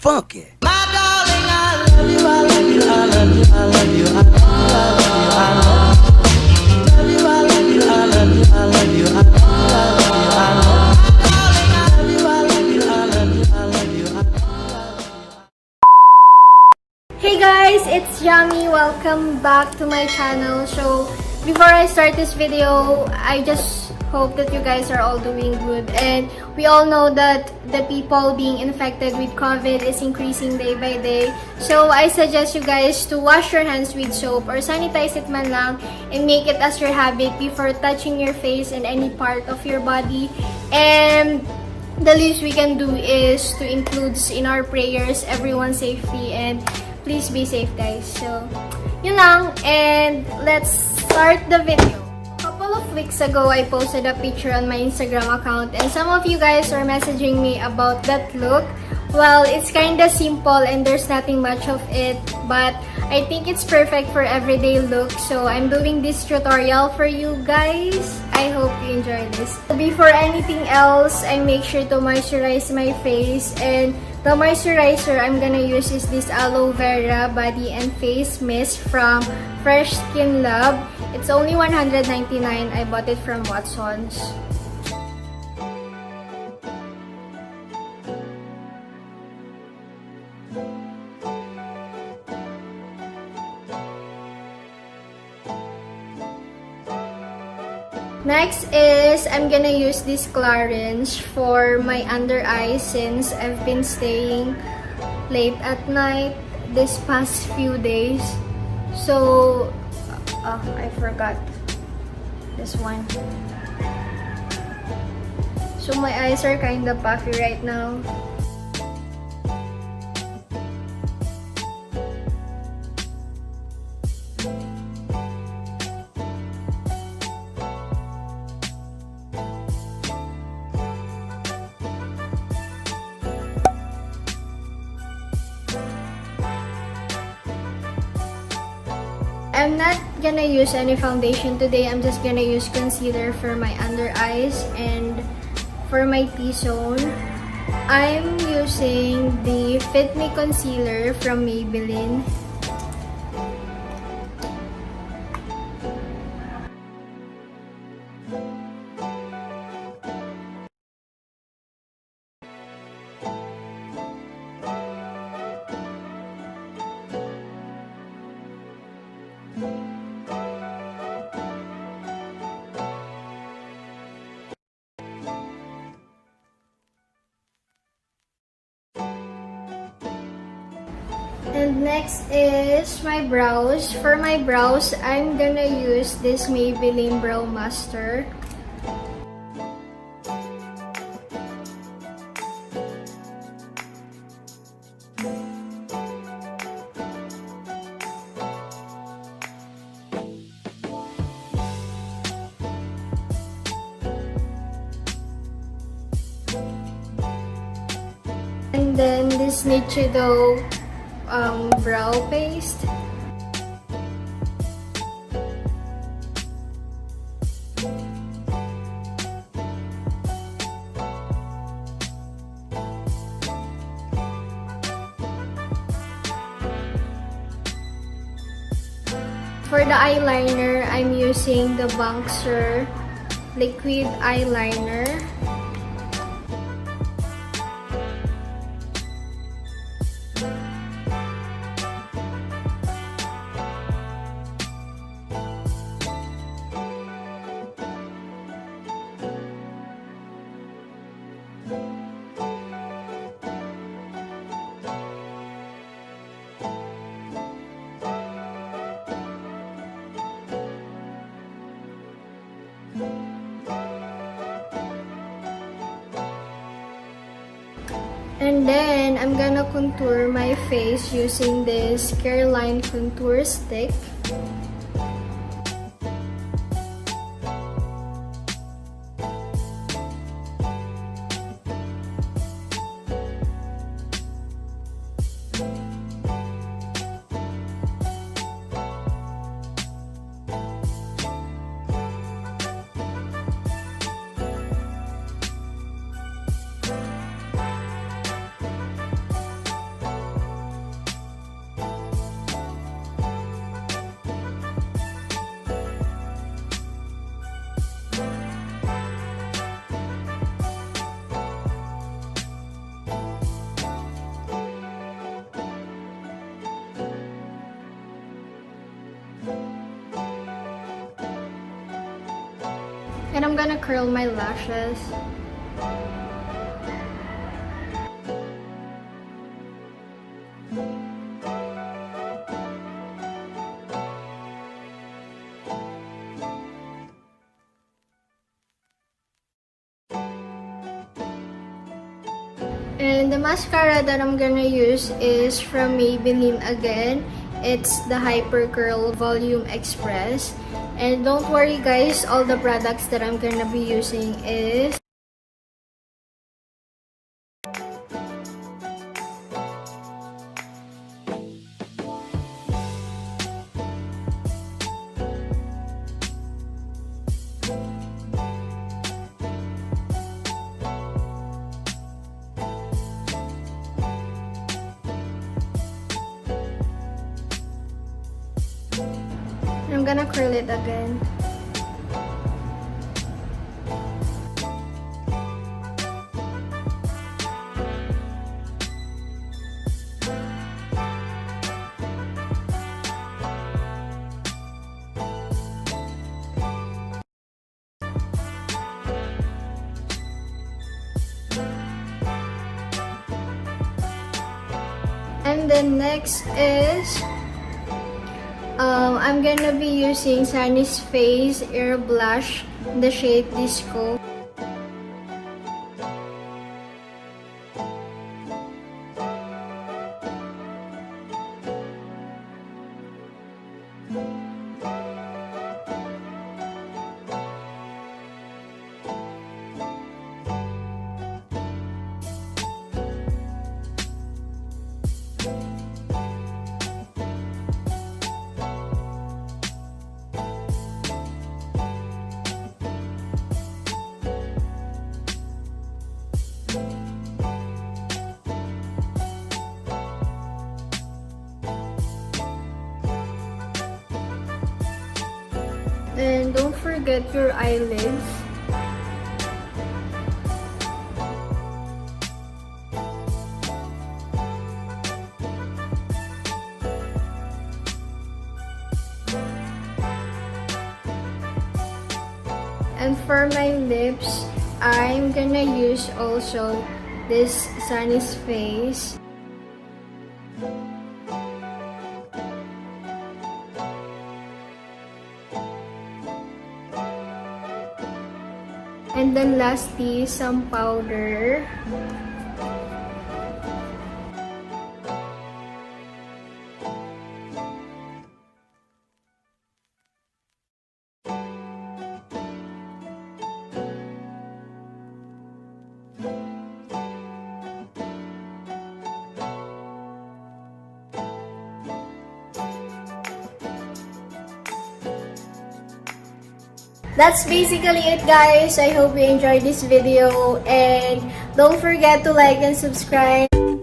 funky. My darling, I love you, I love you, I love you, I love you, I love you, I love you, I love you, I love you, I love you, I love you, I love you, I love you, I love you, I love you, I love you, I love you. Hey guys, it's Yami. Welcome back to my channel. So, before I start this video, I just hope that you guys are all doing good. And we all know that the people being infected with COVID is increasing day by day. So, I suggest you guys to wash your hands with soap or sanitize it man lang and make it as your habit before touching your face and any part of your body. And the least we can do is to include in our prayers everyone's safety, and please be safe guys. So, yun lang, and let's start the video. A couple of weeks ago, I posted a picture on my Instagram account and some of you guys are messaging me about that look. Well, it's kinda simple and there's nothing much of it, but I think it's perfect for everyday look. So I'm doing this tutorial for you guys. I hope you enjoy this. Before anything else, I make sure to moisturize my face, and the moisturizer I'm gonna use is this aloe vera body and face mist from SKINLAB. It's only $199. I bought it from Watson's. Next is, I'm gonna use this CLARINS for my under eyes since I've been staying late at night this past few days. So, I forgot this one. So my eyes are kinda puffy right now. I'm not gonna use any foundation today. I'm just gonna use concealer for my under eyes, and for my T-zone, I'm using the Fit Me Concealer from Maybelline. And next is my brows. For my brows, I'm gonna use this Maybelline BROWMASTER. And then this Nichido brow paste. For the eyeliner, I'm using the Banksir liquid eyeliner. And then, I'm gonna contour my face using this CARELINE contour stick. gonna curl my lashes. And the mascara that I'm gonna use is from Maybelline again. It's the HYPERCURL Volume Express. And don't worry guys, all the products that I'm gonna be using is I'm gonna curl it again. And then next is I'm gonna be using Sunnies Face AIRBLUSH in the shade Disco. And don't forget your eyelids. And for my lips, I'm gonna use also this Sunnies Face. And then lastly, some powder. That's basically it guys. I hope you enjoyed this video and don't forget to like and subscribe.